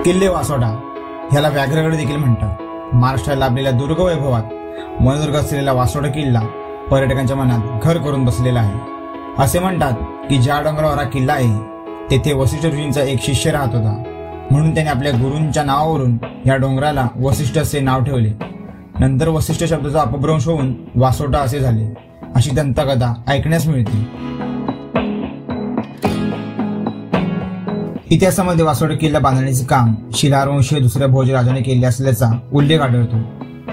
किल्ले वासोटा ह्याला व्याघ्रगड देखील म्हणतात। महाराष्ट्राला लाभलेल्या दुर्ग वैभवात मनोदुर्ग असलेला वासोटा किल्ला पर्यटकांच्या मनात घर करून बसलेला आहे। असे म्हणतात की ज्या डोंगरावर हा किल्ला आहे तेथे वसिष्ठ ऋषींचा एक शिष्य राहत होता, म्हणून त्याने आपल्या गुरूंच्या नावावरून या डोंगराला वसिष्ठ असे नाव ठेवले। नंतर वसिष्ठ शब्दाचा अपभ्रंश होऊन वासोटा असे झाले, अशी दंतकथा ऐकण्यास मिळते। इतिहासामध्ये वासोटा किल्ला बांधण्याचे काम शिलारवंशीय दुसऱ्या भोजराजाने केले असल्याचा उल्लेख आढळतो।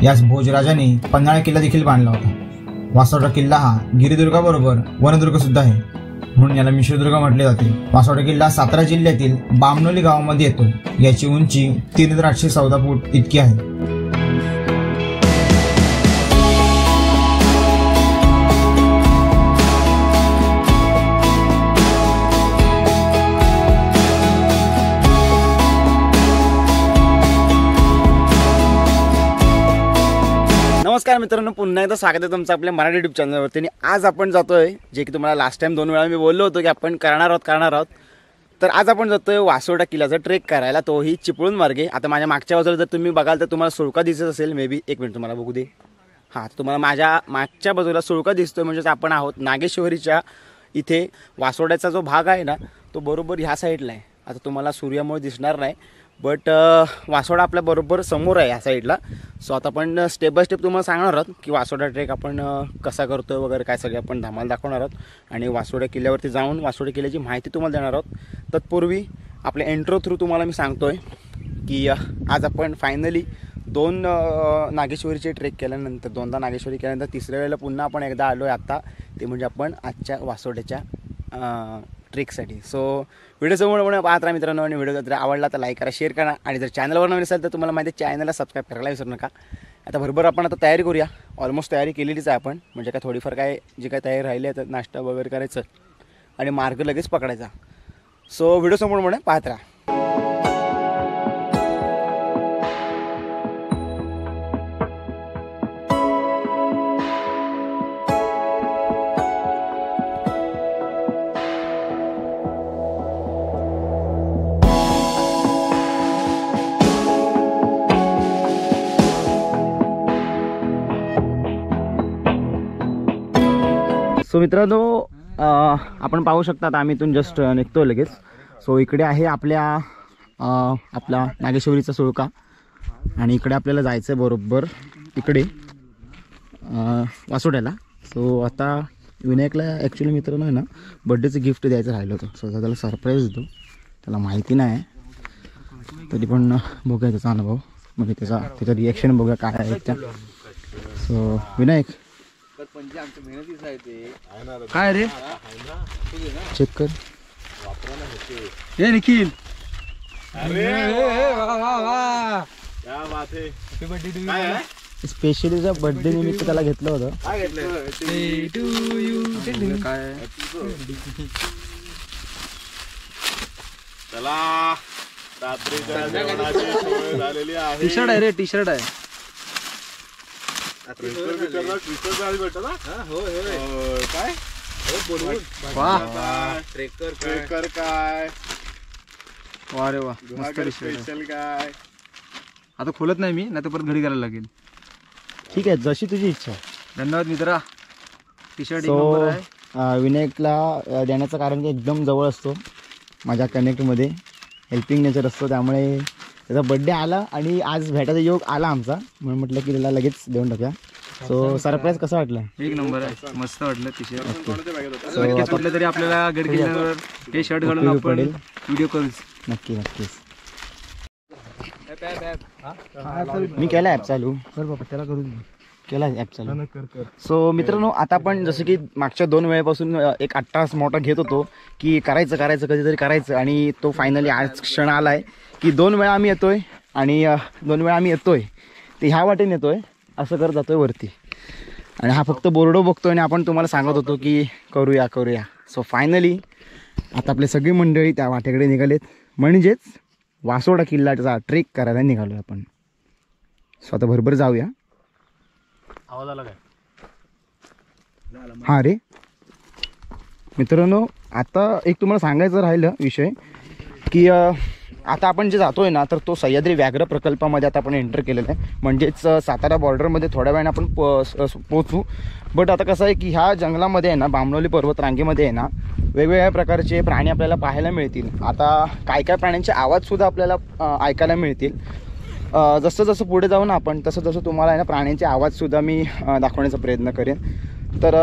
याच भोजराजाने पन्हाळा किल्ला देखील बांधला होता। वासोटा किल्ला हा गिरिदुर्गाबरोबर वनदुर्ग सुद्धा आहे, म्हणून याला मिश्रदुर्ग म्हटले जाते। वासोटा किल्ला सातारा जिल्ह्यातील बामणोली गावामध्ये येतो। याची उंची 3814 फूट इतकी आहे। नमस्कार मित्रांनो, पुन्हा एकदा स्वागत आहे तुमचं आपल्या मराठी यूट्यूब चॅनलवरती। आणि आज आपण जातोय, जे की तुम्हाला लास्ट टाइम 2 वेळा मी बोललो होतो की आपण करणार आहोत। तर आज आपण जातोय वासोटा किल्ल्याचा ट्रेक करायला, तोही चिपळूण मार्गे। आता माझ्या मागच्या बाजूला जर तुम्ही बघाल तर तुम्हाला सुळका दिसत असेल, मे बी 1 मिनिट तुम्हाला बघू दे। हां, तुम्हाला माझ्या मागच्या बाजूला सुळका दिसतोय, म्हणजे आपण आहोत नागेश्वरीच्या इथे। वासोट्याचा जो भाग आहे ना तो बरोबर ह्या साईडला आहे। आता तुम्हाला सूर्यामुळे दिसणार नाही, बट वासोटा आपल्या बरोबर समोर आहे ह्या साईडला। सो आता आपण स्टेप बाय स्टेप तुम्हाला सांगणार आहोत की वासोटा ट्रेक आपण कसा करतोय वगैरे, काय सगळे आपण धमाल दाखवणार आहोत। आणि वासोटा किल्ल्यावरती जाऊन वासोटा किल्ल्याची माहिती तुम्हाला देणार आहोत। तत्पूर्वी आपल्या एंट्रो थ्रू तुम्हाला मी सांगतोय की आज आपण फायनली 2 नागेश्वरीचे ट्रेक केल्यानंतर, 2दा नागेश्वरी केल्यानंतर 3ऱ्या वेळेला पुन्हा आपण एकदा आलो आहे आता, ते म्हणजे आपण आजच्या वासोट्याच्या ट्रेकसाठी। सो व्हिडिओ समोर पाहत राहा मित्रांनो, आणि व्हिडिओ जर आवडला तर लाईक करा, शेअर करा, आणि जर चॅनलवर नवीन असेल तर तुम्हाला माहिती आहे चॅनलला सबस्क्राईब करायला विसरू नका। आता बरोबर आपण आता तयारी करूया। ऑलमोस्ट तयारी केलेलीच आहे आपण, म्हणजे काय थोडीफार काय जी काय तयारी राहिली आहे तर नाश्ता वगैरे करायचं आणि मार्ग लगेच पकडायचा। सो व्हिडिओ समोर पाहत राहा। सो मित्रांनो, आपण पाहू शकता आता आम्ही इथून जस्ट निघतो लगेच। सो इकडे आहे आपला नागेश्वरीचा सुळका, आणि इकडे आपल्याला जायचं आहे बरोबर इकडे वासोट्याला। सो आता विनायकला ॲक्च्युली मित्रांनो आहे ना बड्डेचं गिफ्ट द्यायचं राहिलं होतं। सो त्याला सरप्राईज देतो, त्याला माहिती नाही तरी पण बघूया त्याचा अनुभव, म्हणजे त्याचं रिॲक्शन बघूया काय आहे त्या। सो विनायक काय रे, चेक कर। हे निखिल, स्पेशली बर्थडे निमित्त त्याला घेतलं होतं। काय टी शर्ट आहे रे, टी शर्ट आहे। वा रे वा, मस्त स्पेशल काय। आता खोलत नाही मी, नाही तर परत घरी करायला लागेल। ठीक आहे, जशी तुझी इच्छा। धन्यवाद मित्रा, टी शर्ट विनायकला देण्याचं कारण की एकदम जवळ असतो माझ्या कनेक्टमध्ये, हेल्पिंग नेचर असतो, त्यामुळे त्याचा बड्डे आला आणि आज भेटायचा योग आला आमचा, म्हणून म्हटलं की त्याला लगेच देऊन टाकूया। सो सरप्राईज कसं वाटलं? 1 नंबर आहे, मस्त वाटलं टी शर्ट। लगेच वाटलं तरी आपल्याला गड किल्ल्यावर हे शर्ट घालून आपण व्हिडिओ करू। नक्कीच मी केला ॲप चालू, कर बाबा, त्याला करू केला ॲप चालू। सो मित्रांनो, आता आपण जसं की मागच्या 2 वेळेपासून एक अट्टास मोठा घेत होतो की करायचं कधीतरी करायचं, आणि तो फायनली आज क्षण आला आहे की 2 वेळा आम्ही येतोय, आणि 2 वेळा आम्ही येतोय ते ह्या वाटेने येतोय, असं करत जातोय वरती, आणि हा फक्त बोर्डो बघतोय आणि आपण तुम्हाला सांगत होतो की करूया। सो फायनली आता आपली सगळी मंडळी त्या वाटेकडे निघालेत, म्हणजेच वासोटा किल्ल्याचा ट्रेक करायला निघालो आपण। सो आता भरभर जाऊया। आवाज आला काय? हां रे मित्रांनो, आता एक तुम्हाला सांगायचं राहिलं विषय की आता आपण जे जातोय ना तर तो सह्याद्री व्याघ्र प्रकल्पामध्ये आता आपण एंटर केलेला आहे. म्हणजेच सातारा बॉर्डरमध्ये थोड्या वेळाने आपण पोहोचू. बट आता कसं आहे की ह्या जंगलामध्ये आहे ना, बामणोली पर्वत रांगेमध्ये आहे ना, वेगवेगळ्या प्रकारचे प्राणी आपल्याला पाहायला मिळतील. आता काय काय प्राण्यांचे आवाजसुद्धा आपल्याला ऐकायला मिळतील. जसं जसं पुढे जाऊ ना आपण तसं तसं तुम्हाला आहे ना प्राण्यांचे आवाजसुद्धा मी दाखवण्याचा प्रयत्न करेन. तर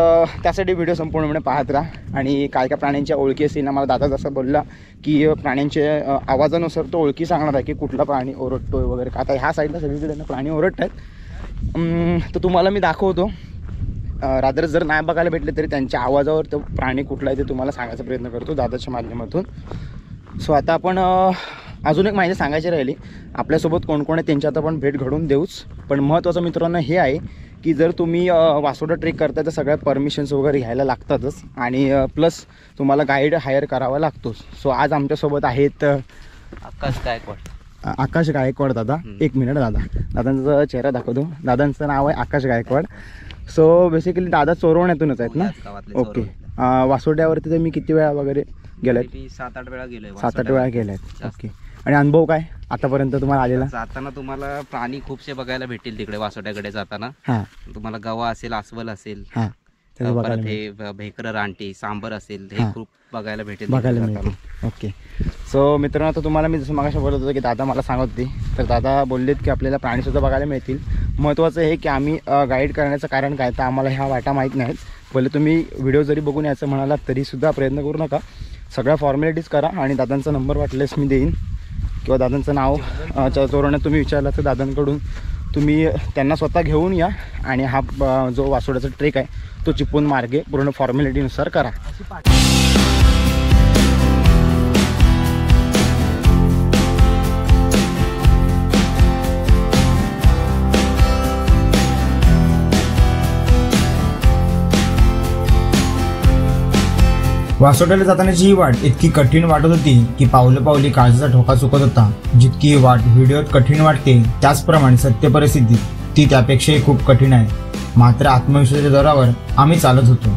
त्यासाठी व्हिडिओ संपूर्णपणे पाहत राहा. आणि काय काय प्राण्यांच्या ओळखी असतील ना, मला दादा जसं बोलला की प्राण्यांचे आवाजानुसार तो ओळखी सांगणार आहे की कुठला प्राणी ओरडतोय वगैरे. का आता ह्या साईडला सगळीकडे ना प्राणी ओरडत आहेत. तर तुम्हाला मी दाखवतो. रादर जर नाही बघायला भेटले तरी त्यांच्या आवाजावर तो प्राणी कुठला आहे ते तुम्हाला सांगायचा प्रयत्न करतो दादाच्या माध्यमातून. सो आता आपण अजून एक माहिती सांगायची राहिली. आपल्यासोबत कोण कोण आहे त्यांची आता आपण भेट घडवून देऊच. पण महत्त्वाचं मित्रांनो हे आहे की जर तुम्ही वासोटा ट्रेक करताय तर सगळ्या परमिशन्स वगैरे घ्यायला लागतातच. आणि प्लस तुम्हाला गाईड हायर करावा लागतोच. सो आज आमच्यासोबत आहेत आकाश गायकवाड दादा. एक मिनिट दादा, दादांचा चेहरा दाखवतो. दादांचं नाव आहे आकाश गायकवाड. सो बेसिकली दादा चोरवण्यातूनच आहेत ना. ओके. वासोट्यावरती तर मी किती वेळा वगैरे गेलाय? 7-8 वेळा गेलोय. 7-8 वेळा गेलायत. ओके. आणि अनुभव काय आतापर्यंत तुम्हाला आलेला? जाताना तुम्हाला प्राणी खूपसे बघायला भेटतील तिकडे वासोट्याकडे जाताना. हां. तुम्हाला गवा असेल, अस्वल असेल, हां, परत हे भेकर रानटी सांबर असेल, हे खूप बघायला भेटेल. ओके. सो मित्रांनो, आता तुम्हाला मी जसं मागाशी बोलत होतो की दादा मला सांगत होती, तर दादा बोललेत की आपल्याला प्राणीसुद्धा बघायला मिळतील. महत्त्वाचं हे की आम्ही गाईड करण्याचं कारण काय, तर आम्हाला ह्या वाटा माहीत नाहीत. भले तुम्ही व्हिडिओ जरी बघून यायचं म्हणालात तरीसुद्धा प्रयत्न करू नका. सगळ्या फॉर्मॅलिटीज करा. आणि दादांचा नंबर वाटल्यास मी देईन किंवा दादांचं नाव चोरवण्यात तुम्ही विचारलं तर दादांकडून तुम्ही त्यांना स्वतः घेऊन या. आणि हा जो वासोड्याचा ट्रेक आहे तो चिपळूण मार्गे पूर्ण फॉर्मॅलिटीनुसार करा. वासोट्याला जातानाची ही वाट इतकी कठीण वाटत होती की पावलं पावली काळजाचा ठोका चुकत होता. जितकी ही वाट व्हिडिओत कठीण वाटते त्याचप्रमाणे सत्य परिस्थितीत ती त्यापेक्षाही खूप कठीण आहे. मात्र आत्मविश्वासाच्या जोरावर आम्ही चालत होतो.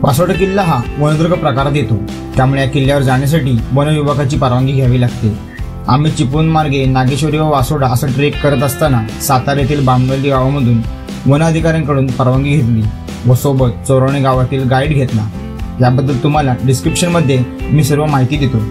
वासोटा किल्ला हा वनदुर्ग प्रकारात येतो. त्यामुळे या किल्ल्यावर जाण्यासाठी वन विभागाची परवानगी घ्यावी लागते. आम्ही चिपळूण मार्गे नागेश्वरी व वासोटा असं ट्रेक करत असताना सातारा येथील बामणोली गावामधून वन अधिकाऱ्यांकडून परवानगी घेतली व सोबत चोरवणे गावातील गाईड घेतला. याबद्दल तुम्हाला डिस्क्रिप्शनमध्ये मी सर्व माहिती देतो.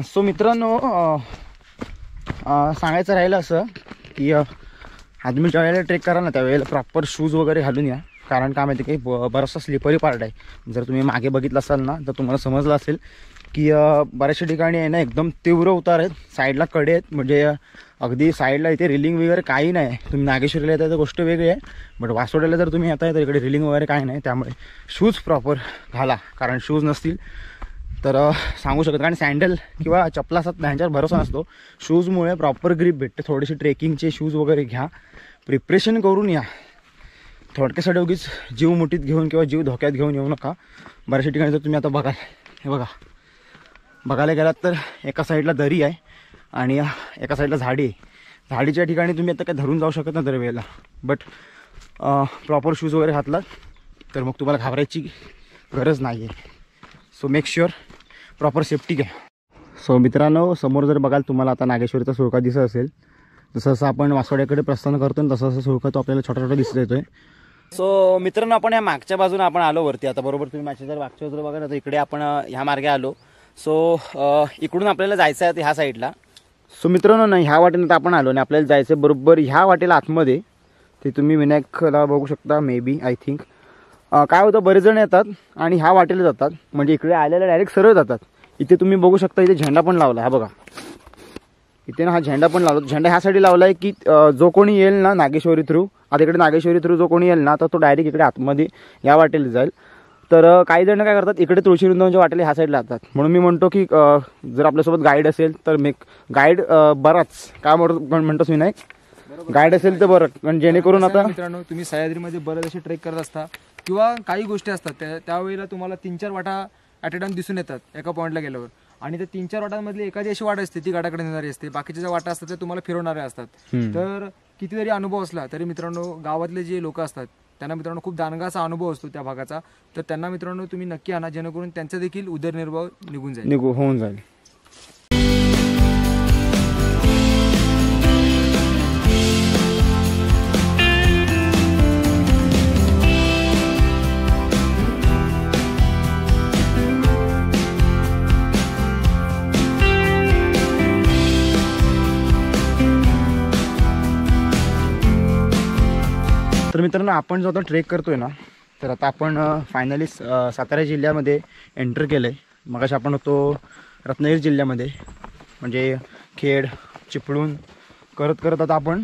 सो मित्रांनो, सांगायचं राहिलं असं की आदमी ज्या वेळेला ट्रेक करा ना त्यावेळेला प्रॉपर शूज वगैरे घालून या. कारण काय माहिती की बराचसा स्लिपरी पार्ट आहे. जर तुम्ही मागे बघितलं असाल ना तर तुम्हाला समजलं असेल की बऱ्याचशा ठिकाणी आहे ना एकदम तीव्र उतार आहेत, साईडला कडे आहेत. म्हणजे अगदी साईडला इथे रिलिंग वगैरे काही नाही. तुम्ही नागेश्वरीला येता तर गोष्ट वेगळी आहे, बट वासोड्याला जर तुम्ही येताय तर इकडे रिलिंग वगैरे काही नाही. त्यामुळे शूज प्रॉपर घाला. कारण शूज नसतील तर सांगू शकत. कारण सँडल किंवा चपला असतात ह्यांच्यावर भरोसा नसतो. शूजमुळे प्रॉपर ग्रीप भेटते. थोडेसे ट्रेकिंगचे शूज वगैरे घ्या, प्रिपरेशन करून या. थोडक्यासाठी उगीच जीव मुठीत घेऊन किंवा जीव धोक्यात घेऊन येऊ नका. बऱ्याचशा ठिकाणी जर तुम्ही आता बघाल, हे बघा, बघायला गेलात तर एका साईडला दरी आहे आणि एका साईडला झाडी आहे. झाडीच्या ठिकाणी तुम्ही आता काय धरून जाऊ शकत नाही दरवेळेला. बट प्रॉपर शूज वगैरे घातलात तर मग तुम्हाला घाबरायची गरज नाही आहे. So make sure proper safety घ्या. सो मित्रांनो, समोर जर बघाल तुम्हाला आता नागेश्वरीचा सुळका दिसत असेल. जसं जसं आपण वासोड्याकडे प्रस्थान करतो तसं तसं सुळका तो आपल्याला छोटा छोटा दिसत येतोय. सो मित्रांनो, आपण या मागच्या बाजूने आपण आलो वरती. आता बरोबर तुम्ही माझ्या जर मागच्या बाजूला बघा तर इकडे आपण ह्या मार्गे आलो. सो इकडून आपल्याला जायचं आहे ह्या साईडला. सो मित्रांनो ना ह्या वाटेनं तर आपण आलो आणि आपल्याला जायचं बरोबर ह्या वाटेला आतमध्ये. ते तुम्ही विनायकला बघू शकता मे बी आय थिंक. काय होतं बरेच जण येतात आणि ह्या वाटेला जातात, म्हणजे इकडे आलेला डायरेक्ट सरळ जातात. इथे तुम्ही बघू शकता इथे झेंडा पण लावला हा बघा. इथे ना हा झेंडा पण लावला. झेंडा ह्यासाठी लावला आहे की जो कोणी येईल ना नागेश्वरी थ्रू, आता इकडे नागेश्वरी थ्रू जो कोणी येईल ना तर तो डायरेक्ट इकडे आतमध्ये या वाटेला जाईल. तर काही जण काय करतात इकडे तुळशी वृंदावनच्या वाटेला ह्या साईडला जातात. म्हणून मी म्हणतो की जर आपल्यासोबत गाईड असेल तर गाईड बराच काय म्हणतोस विनायक, गाईड असेल तर बरं, कारण जेणेकरून आता मित्रांनो तुम्ही सह्याद्रीमध्ये बरेच असे ट्रेक करत असता किंवा काही गोष्टी असतात त्यावेळेला तुम्हाला 3-4 वाटा ॲट अ टाइम दिसून येतात एका पॉईंटला गेल्यावर. आणि त्या 3-4 वाटांमधली एखादी अशी वाट असते ती गाडाकडे नेणारी असते, बाकीच्या ज्या वाटा असतात त्या तुम्हाला फिरवणाऱ्या असतात. तर कितीतरी अनुभव असला तरी मित्रांनो गावातले जे लोक असतात त्यांना मित्रांनो खूप दानगाचा अनुभव असतो त्या भागाचा. तर त्यांना मित्रांनो तुम्ही नक्की आणा, जेणेकरून त्यांचा देखील उदरनिर्वाह होऊन जाईल. तर मित्रांनो आपण जो आता ट्रेक करतोय ना तर आता आपण फायनली सातारा जिल्ह्यामध्ये एंटर केलं आहे. मगाशी आपण होतो रत्नागिरी जिल्ह्यामध्ये, म्हणजे खेड चिपळूण करत करत आता आपण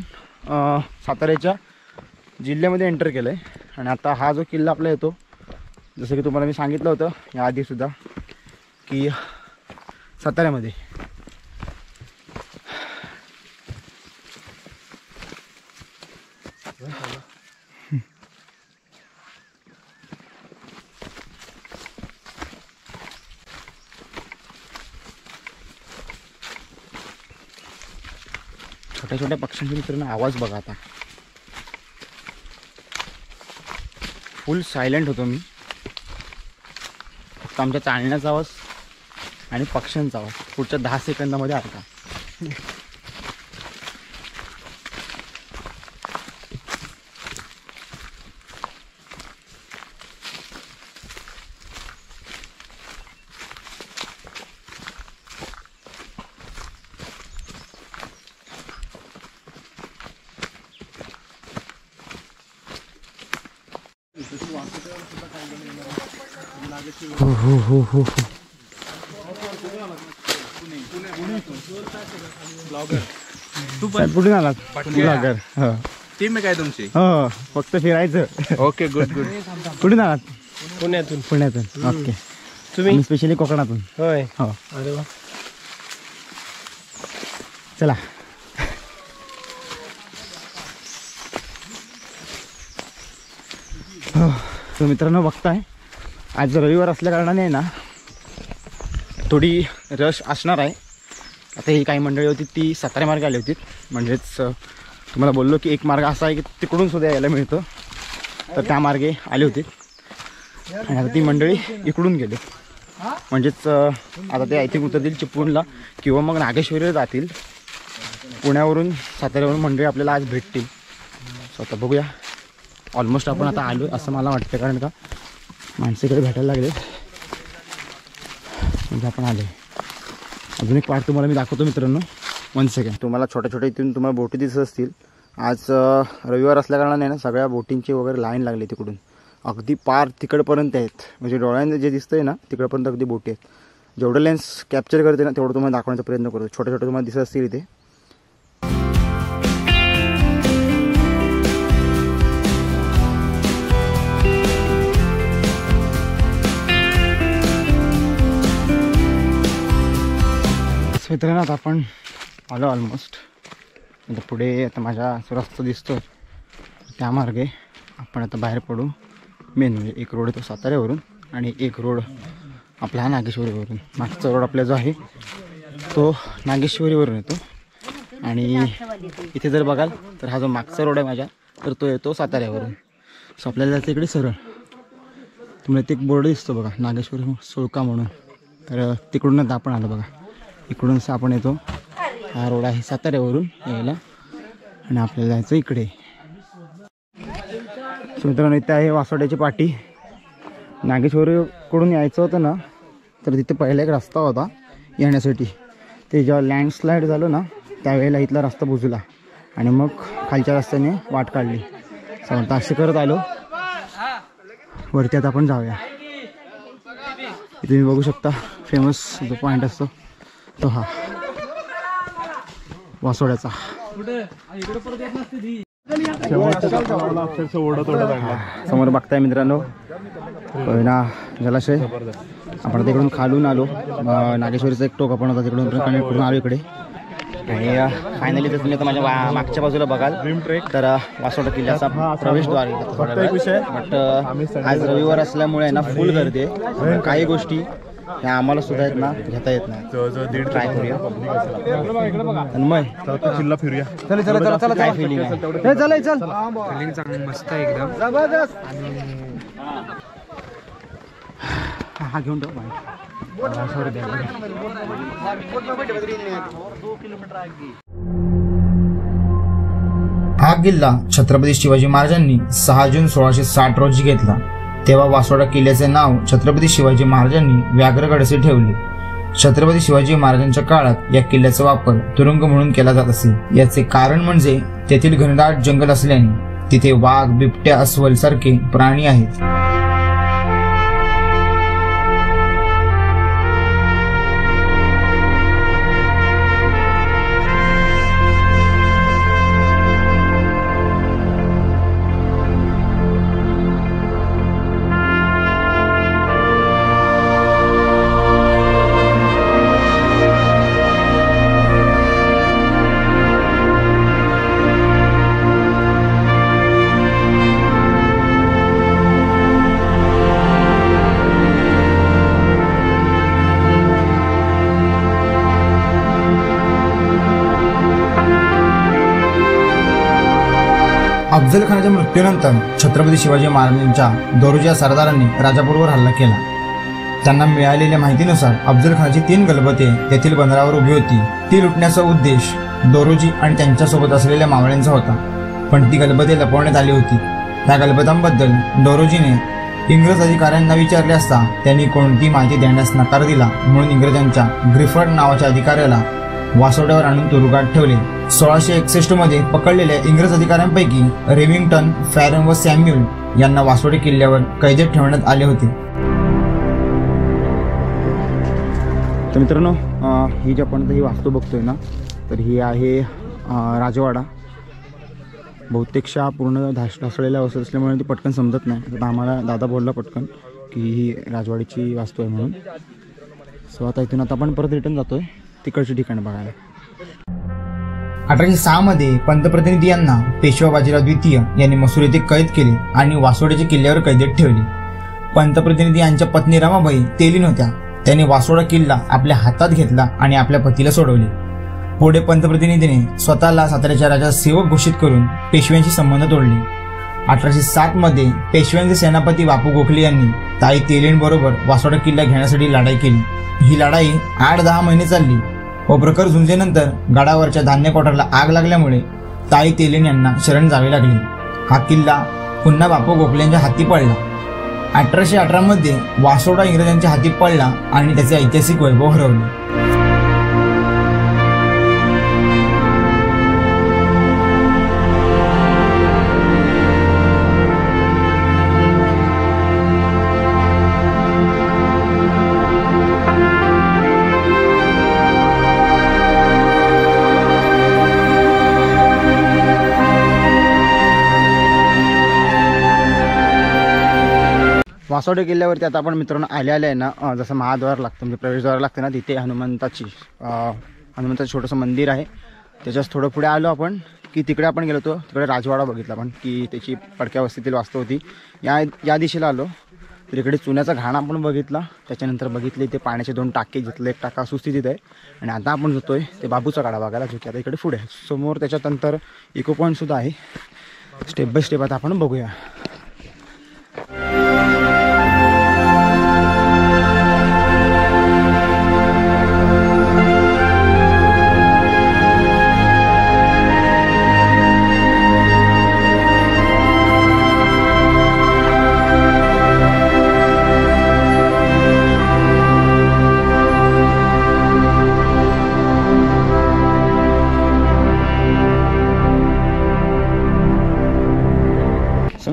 साताऱ्याच्या जिल्ह्यामध्ये एंटर केलं आहे. आणि आता हा जो किल्ला आपला येतो, जसं की तुम्हाला मी सांगितलं होतं याआधीसुद्धा की साताऱ्यामध्ये छोट्या छोट्या पक्ष्यांचे मित्रांनो आवाज बघा. आता फुल सायलेंट होतो मी, फक्त आमच्या चालण्याचा आवाज आणि पक्ष्यांचा आवाज पुढच्या 10 सेकंदामध्ये आता. तू कुठून आलात? टीम आहे काय तुमची? हो फक्त फिरायचं. Okay good good. कुठून आलात? पुण्यातून. ओके. तुम्ही स्पेशली कोकणातून? होय. हो. अरे वा. चला तर मित्रांनो बघताय आज रविवार असल्या कारणाने ना थोडी रश असणार आहे. आता ही काही मंडळी होती ती सातारा मार्गे आली होती, म्हणजेच तुम्हाला बोललो की एक मार्ग असा आहे की तिकडून सुद्धा यायला मिळतं, तर त्या मार्गे आली होती. आणि आता ती मंडळी इकडून गेली, म्हणजेच आता ते आय थिंक उतरतील चिपळूणला किंवा मग नागेश्वरीला जातील. पुण्यावरून साताऱ्यावरून मंडळी आपल्याला आज भेटतील. सो आता बघूया. ऑलमोस्ट आपण आता आलो असं मला वाटतं, कारण का माणसं इकडे भेटायला लागले म्हणजे आपण आले. अजून एक पार्ट तुम्हाला मी दाखवतो मित्रांनो, 1 सेकंड. तुम्हाला छोट्या छोट्या इथून तुम्हाला बोटी दिसत असतील. आज रविवार असल्या कारणाने ना सगळ्या बोटींची वगैरे लाईन लागली तिकडून, अगदी पार तिकडपर्यंत आहेत. म्हणजे डोळ्यांना जे दिसतंय ना तिकडपर्यंत अगदी बोटी आहेत. जेवढं लेन्स कॅप्चर करते ना तेवढं तुम्हाला दाखवण्याचा प्रयत्न करतो. छोटे छोटे तुम्हाला दिसत असतील इथे. मित्रांनो आता आपण आलो ऑलमोस्ट. आता पुढे आता माझा जो रस्ता दिसतो त्या मार्गे आपण आता बाहेर पडू. मेन म्हणजे एक रोड येतो साताऱ्यावरून आणि एक रोड आपला हा नागेश्वरीवरून. मागचा रोड आपला जो आहे तो नागेश्वरीवरून येतो. आणि इथे जर बघाल तर हा जो मागचा रोड आहे माझ्या तर तो येतो साताऱ्यावरून. सो आपल्याला जायचं इकडे सरळ. तुम्हाला ते एक बोर्ड दिसतो बघा नागेश्वरी सोळका म्हणून, तर तिकडूनच आपण आलो बघा. इकडूनच आपण येतो. हा रोड आहे साताऱ्यावरून यायला आणि आपल्याला जायचं इकडे. मित्रांनो इथे आहे वासोड्याची पाटी. नागेश्वरीकडून यायचं होतं ना तर तिथे पहिला एक रस्ता होता येण्यासाठी. ते जेव्हा लँडस्लाईड झालं ना त्यावेळेला इथला रस्ता बुजला आणि मग खालच्या रस्त्याने वाट काढली. समजा असे करत आलो वरती. आता आपण जाऊया. इथे तुम्ही बघू शकता फेमस जो पॉईंट असतो तो हा वासोड्याचा. समोर बघताय मित्रांनो कोयना जलाशय. आपण तिकडून खालून आलो. नागेश्वरीचा एक टोक आपण होता तिकडून कनेक्ट करून आलो इकडे. आणि फायनली तर तुम्ही आता माझ्या मागच्या बाजूला बघाल तर वासोटा किल्ल्याचा प्रवेशद्वार आहे. बट आज रविवार असल्यामुळे ना फुल गर्दी आहे. काही गोष्टी ह्या आम्हाला सुद्धा आहेत ना घेता येत नाही. ट्राय करूया. तन्मय किल्ला फिरूया. चला चला चला चला काय फिलिंग आहे? चल फिलिंग चांगली मस्त आहे एकदम जबरदस्त. हा घेऊन ठेव. हा किल्ला छत्रपती शिवाजी महाराजांनी 6 जून 1660 रोजी घेतला. तेव्हा वासोटा किल्ल्याचे नाव छत्रपती शिवाजी महाराजांनी व्याघ्रगड असे ठेवले. छत्रपती शिवाजी महाराजांच्या काळात या किल्ल्याचा वापर तुरुंग म्हणून केला जात असे. याचे कारण म्हणजे तेथील घनदाट जंगल असल्याने तिथे वाघ, बिबट्या, अस्वल सारखे प्राणी आहेत. अफजल खानाच्या मृत्यूनंतर छत्रपती शिवाजी महाराजांच्या दोरोजी सरदारांनी राजापूरवर हल्ला केला. त्यांना मिळालेल्या माहितीनुसार अफजल खानाची 3 गलबते तेथील बंदरावर उभी होती. ती लुटण्याचा उद्देश दोरोजी आणि त्यांच्यासोबत असलेल्या मावळ्यांचा होता. पण ती गलबते लपवण्यात आली होती. त्या गलबतांबद्दल दोरोजीने इंग्रज अधिकाऱ्यांना विचारले असता त्यांनी कोणती माहिती देण्यास नकार दिला. म्हणून इंग्रजांच्या ग्रिफर्ड नावाच्या अधिकाऱ्याला वासोट्यावर आणून तुरुंगात ठेवले. 1661 मध्ये पकडलेल्या इंग्रज अधिकाऱ्यांपैकी रेमिंग्टन, फॅरन व सॅम्युअल यांना वासोटे किल्ल्यावर कैदेत ठेवण्यात आले होते. तर मित्रांनो ही जी आपण ही वास्तू बघतोय ना तर ही आहे राजवाडा. बहुतेकशा पूर्ण ढासळलेल्या अवस्थेत असल्यामुळे ती पटकन समजत नाही. तर आम्हाला दादा बोलला पटकन की ही राजवाडीची वास्तू आहे म्हणून. सो आता इथून आता आपण परत रिटर्न जातोय तिकडची ठिकाणं बघायला. 1806 मध्ये पंतप्रतिनिधी यांना पेशवा बाजीराव द्वितीय यांनी मसूर येथे कैद केले आणि वासोड्याच्या किल्ल्यावर कैदेत ठेवले. पंतप्रतिनिधी यांच्या पत्नी रमाबाई तेलीन होत्या. त्यांनी वासोडा किल्ला आपल्या हातात घेतला आणि आपल्या पतीला सोडवले. पुढे पंतप्रतिनिधीने स्वतःला साताऱ्याच्या राजा सेवक घोषित करून पेशव्यांशी संबंध तोडले. 1807 मध्ये पेशव्यांचे सेनापती बापू गोखले यांनी ताई तेलीन बरोबर वासोडा किल्ला घेण्यासाठी लढाई केली. ही लढाई 8-10 महिने चालली व प्रखर झुंजेनंतर गडावरच्या धान्य कोठारला आग लागल्यामुळे ताई तेलीन यांना शरण जावे लागले. हा किल्ला पुन्हा बापू गोखलेंच्या हाती पडला. 1818 मध्ये वासोडा इंग्रजांच्या हाती पडला आणि त्याचे ऐतिहासिक वैभव हरवले. वासोटे किल्ल्यावरती आता आपण मित्रांनो आले आहे ना जसं महाद्वार लागतं म्हणजे प्रवेशद्वार लागतं ना तिथे हनुमंताचं छोटंसं मंदिर आहे. त्याच्याच थोडं पुढे आलो आपण की तिकडे आपण गेलो होतो. तिकडे राजवाडा बघितला आपण की त्याची पडक्या वस्तीतील वास्तू होती. या दिशेला आलो तर इकडे चुन्याचा घाणा आपण बघितला. त्याच्यानंतर बघितले ते पाण्याचे 2 टाके जिथले 1 टाका सुस्थितीत आहे. आणि आता आपण जातोय ते बाबूचा गाडा बघायला जो की आता इकडे पुढे आहे. समोर त्याच्यानंतर इको पॉईंटसुद्धा आहे. स्टेप बाय स्टेप आता आपण बघूया.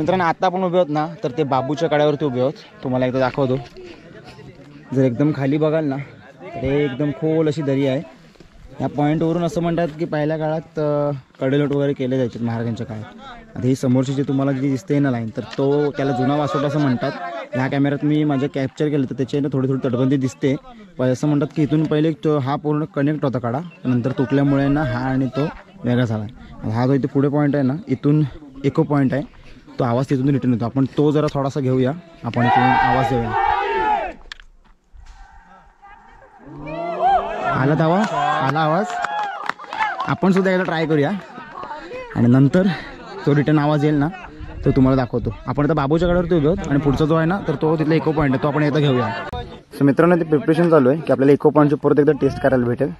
मित्रांनो आता आपण उभे आहोत ना तर ते बाबूच्या कड्यावरती उभे आहोत. तुम्हाला एकदा दाखवतो. जर एकदम खाली बघाल ना तर एकदम खोल अशी दरी आहे. या पॉईंटवरून असं म्हणतात की पहिल्या काळात कडेलोट वगैरे केले जायचे महाराजांच्या काळात. आता ही समोरची जी तुम्हाला जी दिसते ना लाईन तर तो त्याला जुना वासोटा असं म्हणतात. ह्या कॅमेऱ्यात मी माझं कॅप्चर केलं तर त्याची ना थोडी थोडी तटबंदी दिसते. पण असं म्हणतात की इथून पहिले तो हा पूर्ण कनेक्ट होता कडा नंतर तुटल्यामुळे ना हा आणि तो वेगळा झाला. हा जो इथे पुढे पॉईंट आहे ना इथून इको पॉईंट आहे तो आवाज तिथून रिटर्न येतो. आपण तो जरा थोडासा घेऊया. आपण इथून आवाज देऊया. आला दावा आला आवाज. आपण सुद्धा एकदा ट्राय करूया आणि नंतर तो रिटर्न आवाज येईल ना तो तुम्हाला दाखवतो. आपण आता बाबूच्या कड्यावरती उभे आहोत आणि पुढचा जो आहे ना तर तो तिथला इको पॉईंट आहे तो आपण एकदा घेऊया. सो मित्रांनो ते प्रिपरेशन चालू आहे की आपल्याला इको पॉईंटची परत एकदा टेस्ट करायला भेटेल.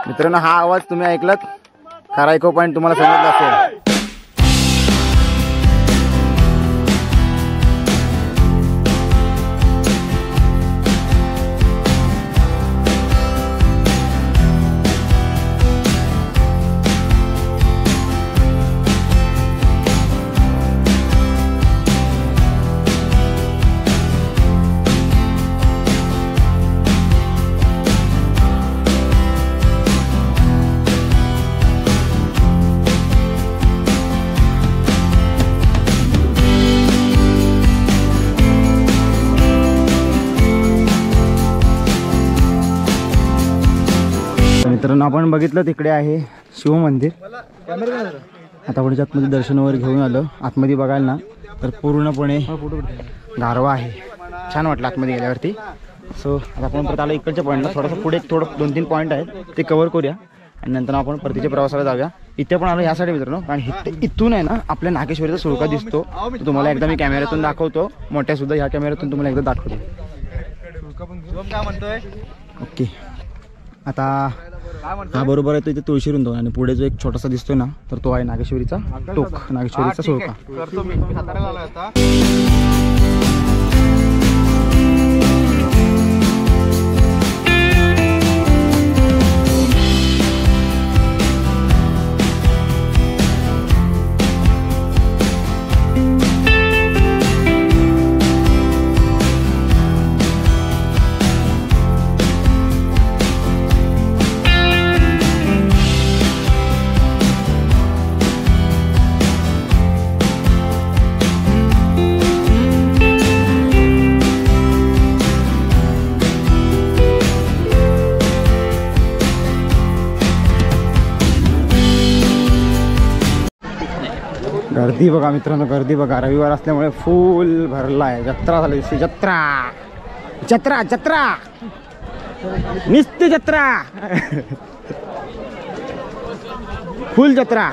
मित्रांनो हा आवाज तुम्ही ऐकलात. खरा इको पॉईंट तुम्हाला समजला असेल. मित्रांनो आपण बघितलं तिकडे आहे शिवमंदिर. आता पुढच्या आतमध्ये दर्शन वगैरे घेऊन आलो. आतमध्ये बघाल ना तर पूर्णपणे गारवा आहे. छान वाटलं आतमध्ये गेल्यावरती. सो आता आपण परत आलो इकडच्या पॉईंटला. थोडंसं पुढे थोडं 2-3 पॉईंट आहेत ते कव्हर करूया आणि नंतर आपण परतीच्या प्रवासाला जाऊया. इथे पण आलो यासाठी मित्रांनो कारण इथून आहे ना आपल्या नागेश्वरीचा सुळका दिसतो. तुम्हाला एकदा मी कॅमेऱ्यातून दाखवतो. मोठ्या सुद्धा ह्या कॅमेऱ्यातून तुम्हाला एकदा दाखवतो. ओके आता हा बरोबर आहे तो इथे तुळशी रुंद आणि पुढे जो एक छोटासा दिसतोय ना तर तो आहे नागेश्वरीचा टोक. नागेश्वरीचा सुळका. गर्दी बघा मित्रांनो गर्दी बघा. रविवार असल्यामुळे फुल भरला आहे. जत्रा झाली जत्रा जत्रा जत्रा निस्ती जत्रा फुल जत्रा.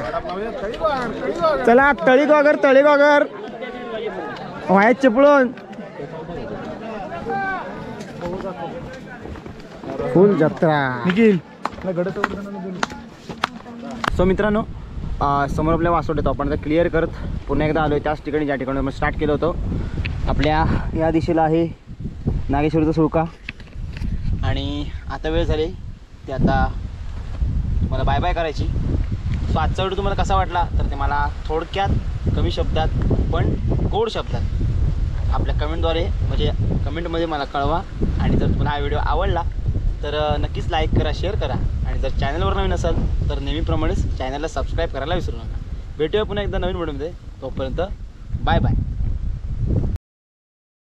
चला तळी गोगर व्हायच चिपळून फुल जत्रा. सो मित्रांनो समोर आपल्या वासोट येतो. आपण आता क्लिअर करत पुन्हा एकदा आलो आहे त्याच ठिकाणी ज्या ठिकाणी आपण स्टार्ट केलं होतं. आपल्या या दिशेला आहे नागेश्वरीचा सुळका आणि आता वेळ झाली ते आता मला बाय बाय करायची. सो आजचा व्हिडिओ तुम्हाला कसा वाटला तर ते मला थोडक्यात कमी शब्दात पण गोड शब्दात आपल्या कमेंटद्वारे म्हणजे कमेंटमध्ये मला कळवा. आणि जर तुम्हाला हा व्हिडिओ आवडला तर नक्कीच लाईक करा शेअर करा आणि जर चॅनलवर नवीन असाल तर नेहमीप्रमाणेच चॅनलला सबस्क्राईब करायला विसरू नका. भेटूया पुन्हा एकदा नवीन व्हिडिओमध्ये. तोपर्यंत बाय बाय.